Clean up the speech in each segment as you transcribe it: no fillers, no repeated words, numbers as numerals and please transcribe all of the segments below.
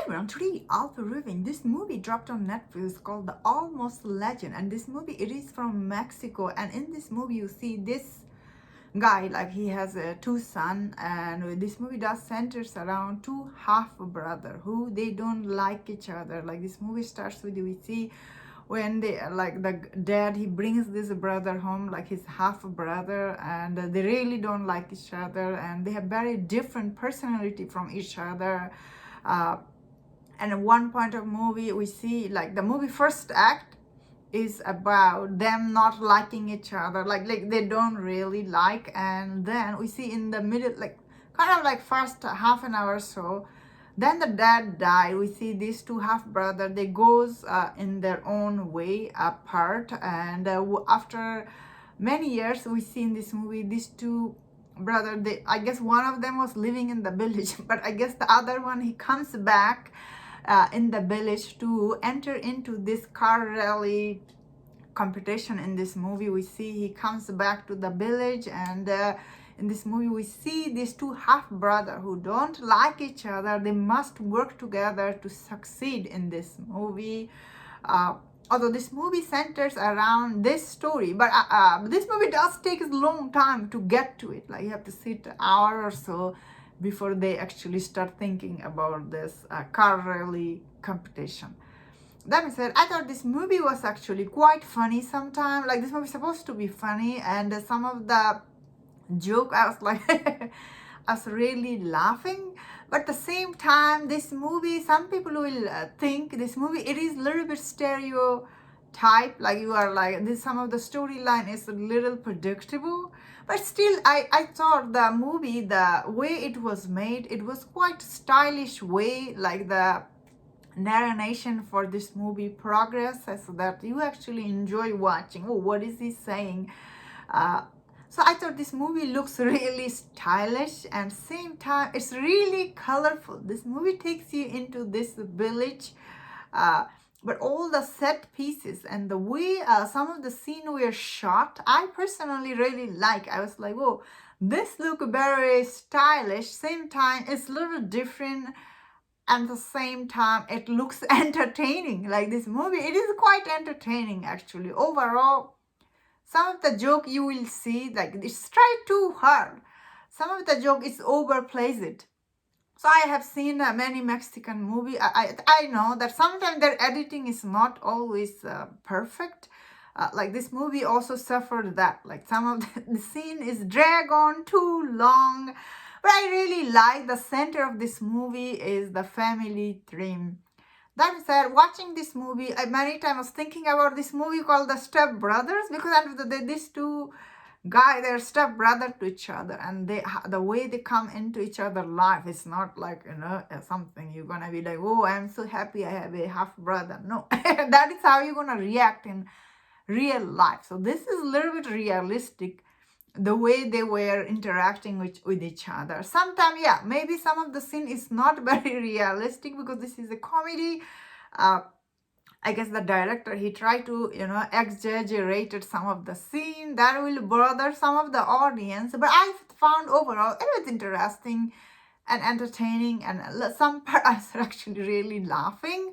everyone, today I'll be reviewing this movie dropped on Netflix called The Almost Legend, and this movie, it is from Mexico. And in this movie you see this guy, like he has two sons, and this movie does centers around two half brother who they don't like each other. Like this movie starts with, we see when they, like the dad, he brings this brother home, like his half brother, and they really don't like each other, and they have very different personality from each other. And at one point of movie we see, like the movie first act is about them not liking each other, like they don't really like. And then we see in the middle, like kind of like first half an hour or so, then the dad died. We see these two half brother, they goes in their own way apart. And after many years we see in this movie these two brother, they, I guess one of them was living in the village but I guess the other one, he comes back in the village to enter into this car rally competition. In this movie we see he comes back to the village, and in this movie we see these two half brother who don't like each other. They must work together to succeed in this movie. Although this movie centers around this story, but this movie does take a long time to get to it. Like you have to sit an hour or so before they actually start thinking about this car rally competition. That being said, I thought this movie was actually quite funny sometimes. Like this movie is supposed to be funny, and some of the joke, I was like I was really laughing. But at the same time, this movie, some people will think this movie, it is a little bit stereotype. Like you are like this, some of the storyline is a little predictable. But still, I thought the movie, the way it was made, it was quite stylish way. Like the narration for this movie progress so that you actually enjoy watching. Oh, what is he saying? So I thought this movie looks really stylish, and same time it's really colorful. This movie takes you into this village, but all the set pieces and the way some of the scene were shot, I personally really like. I was like, oh, this look very stylish. Same time it's a little different, and at the same time it looks entertaining. Like this movie, it is quite entertaining actually. Overall, some of the joke you will see, like it's try too hard. Some of the joke is overplays it. So I have seen many Mexican movie. I know that sometimes their editing is not always perfect. Like this movie also suffered that. Like some of the scene is drag on too long. But I really like the center of this movie is the family theme. That said, watching this movie, I many times was thinking about this movie called The Step Brothers, because these two guys, they're step brother to each other, and they, the way they come into each other's life, it's not like, you know, something you're gonna be like, oh, I'm so happy I have a half brother. No, that is how you're gonna react in real life. So this is a little bit realistic, the way they were interacting with each other. Sometimes, yeah, maybe some of the scene is not very realistic because this is a comedy. I guess the director, he tried to, you know, exaggerated some of the scene that will bother some of the audience. But I found overall it was interesting and entertaining, and some parts are actually really laughing.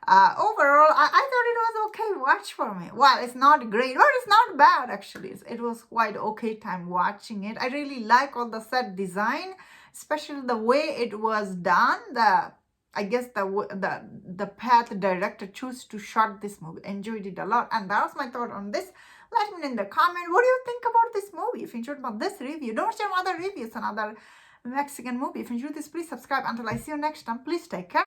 Overall, I thought it was okay watch for me. Well, it's not great, but it's not bad actually. It was quite okay time watching it. I really like all the set design, especially the way it was done. I guess the path the director chose to shot this movie. Enjoyed it a lot, and that was my thought on this. Let me know in the comment, what do you think about this movie? If you enjoyed about this review, don't share other reviews and other Mexican movie. If you enjoyed this, please subscribe. Until I see you next time, please take care.